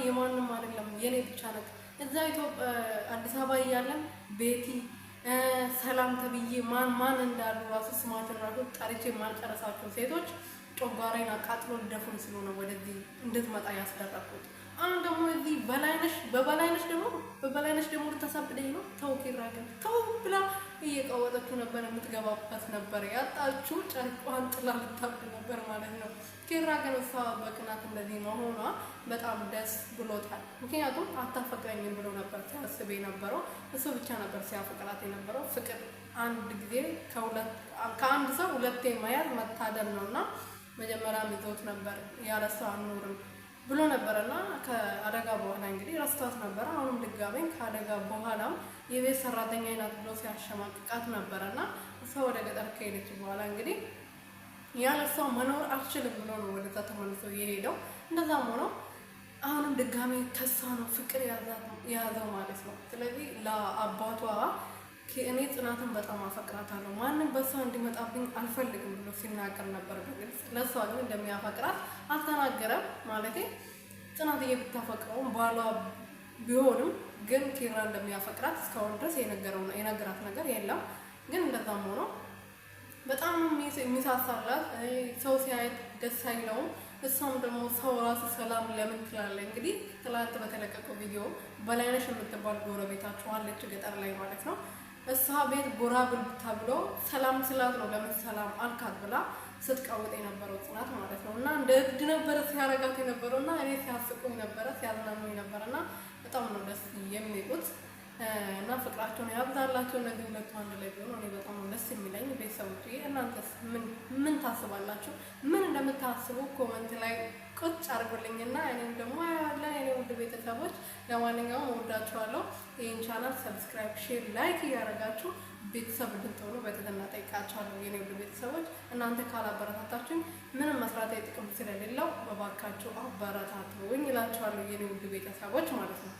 የማንም አይደለም የኔ ብቻ ነው። እዛ ኢትዮጵያ አዲስ አበባ እያለን ቤቲ ሰላም ተብዬ ማን እንዳሉ ራሱ ስማቸውን ራሱ ጠርቼ ማልጨረሳቸው ሴቶች ጮጋራዬን አቃጥሎ ልደፉን ስለሆነ ወደዚህ እንድትመጣ ያስደረኩት። አሁን ደግሞ እዚህ በበላይነሽ ደግሞ ልታሳብደኝ ነው። ተው ኪራ ግን ተው ብላ እየቀወጠችው ነበር። የምትገባበት ነበር ያጣችው። ጨርቋን ጥላ ልታብድ ነበር ማለት ነው። ኪራ ግን እሷ በቅናት እንደዚህ መሆኗ በጣም ደስ ብሎታል። ምክንያቱም አታፈቅረኝም ብሎ ነበር ሲያስብ የነበረው። እሱ ብቻ ነበር ሲያፈቅራት የነበረው። ፍቅር አንድ ጊዜ ከአንድ ሰው ሁለቴ መያዝ መታደል ነው እና መጀመሪያም ይዞት ነበር ያለሷ አንኖርም ብሎ ነበርና ከአደጋ በኋላ እንግዲህ ረስቷት ነበር። አሁንም ድጋሜ ከአደጋ በኋላም የቤት ሰራተኛ ናት ብሎ ሲያሸማቅቃት ነበርና እሷ ወደ ገጠር ከሄደች በኋላ እንግዲህ ያለሷ መኖር አልችልም ብሎ ነው ወደዛ ተመልሶ የሄደው። እንደዛም ሆኖ አሁንም ድጋሜ ተስፋ ነው ፍቅር ያዘው ማለት ነው። ስለዚህ ለአባቷ እኔ ጽናትን በጣም አፈቅራታለሁ፣ ማንም በሷ እንዲመጣብኝ አልፈልግም ብሎ ሲናገር ነበር በግልጽ። ለሷ ግን እንደሚያፈቅራት አልተናገረም። ማለቴ ጽናትዬ ብታፈቅረውም ባሏ ቢሆንም ግን ኪራ እንደሚያፈቅራት እስካሁን ድረስ የነገራት ነገር የለም። ግን እንደዛም ሆኖ በጣም የሚሳሳላት ሰው ሲያየት ደስ አይለውም። እሷም ደግሞ ሰው ራሱ ሰላም ለምን ትላለ? እንግዲህ ትላንት በተለቀቀው ቪዲዮ በላይነሽ የምትባል ጎረቤታቸው አለች ገጠር ላይ ማለት ነው። እሷ ቤት ጎራ ብል ተብሎ ሰላም ስላት ነው ለምን ሰላም አልካት ብላ ስትቀውጥ የነበረው ጽናት ማለት ነው። እና እንደ እብድ ነበረ ሲያረጋት የነበረው እና እኔ ሲያስቁኝ ነበረ ሲያዝናኑኝ ነበረ እና በጣም ነው ደስ የሚሉት እና ፍቅራቸውን ያብዛላቸው። እነዚህ ሁለቱ አንድ ላይ ቢሆኑ እኔ በጣም ነው ደስ የሚለኝ። ቤተሰቦች እናንተስ ምን ታስባላችሁ? ምን እንደምታስቡ ኮመንት ላይ ቁጭ አድርጉልኝና እኔም ደግሞ ያለ እኔ ውድ ቤተሰቦች ለማንኛውም እወዳችኋለሁ። ይህን ቻናል ሰብስክራይብ፣ ሼር፣ ላይክ እያደረጋችሁ ቤተሰብ እንድትሆኑ በትህትና ጠይቃችኋለሁ። የኔ ውድ ቤተሰቦች እናንተ ካላበረታታችሁኝ ምንም መስራት ጥቅም ስለሌለው በባካችሁ አበረታቱኝ እላችኋለሁ የኔ ውድ ቤተሰቦች ማለት ነው።